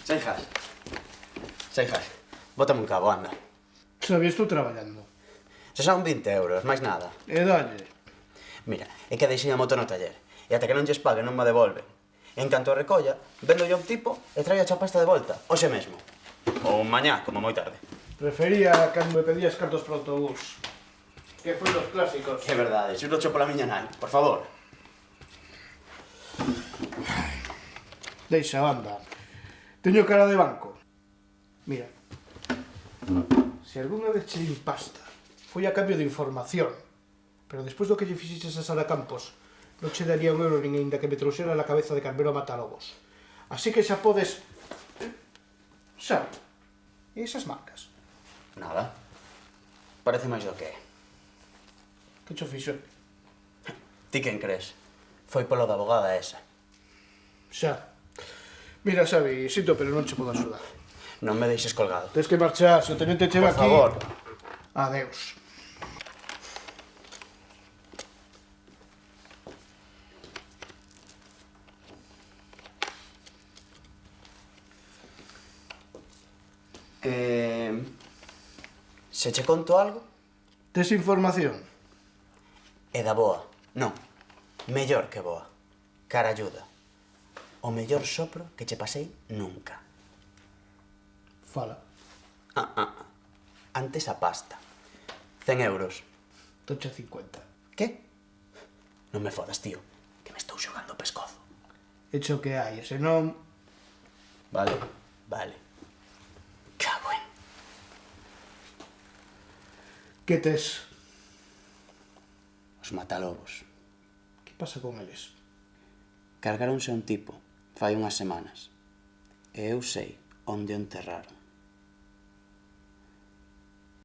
Seijas, bótame un cabo, anda. Sabía, estou traballando. Se son 20 euros, máis nada. E dalle. Mira, é que deixei a moto no taller. E ata que non lles pague non me devolven. En canto a recolla, vendo yo un tipo e traio a chapasta de volta, hoxe mesmo. Ou mañá, como moi tarde. Prefería cando me pedías cartos para o autobús. Que foi los clásicos. É verdade, xuro cho pola miña nai, por favor. Deixa, anda. Teño cara de banco. Mira. Se algunha vez che din pasta, foi a cambio de información. Pero despois do que lle fixeches a Sara Campos, non che daría un euro nin ainda que me trouxera a cabeza de Carmelo a Matalobos. Así que xa podes... Xa. E esas marcas? Nada. Parece máis do que é. Que cho fixo? Ti quen crees? Foi polo da abogada esa. Xa. Mira, Xavi, sinto, pero non che podo axudar. Non me deixes colgado. Tens que marchar, se o tenente chega aquí... Por favor. Adeus. Se che conto algo? Tes información? É da boa. Non. Mellor que boa. Cara ayuda. O mellor sopro que che pasei nunca. Fala. Antes a pasta. 100 euros. Tocha 50. Que? Non me fodas, tío. Que me estou xogando o pescozo. Hecho que hai, se non... Vale. Cago en... Que tes? Os matalobos. Que pasa con eles? Cargaronse a un tipo fai unhas semanas. E eu sei onde o enterraron.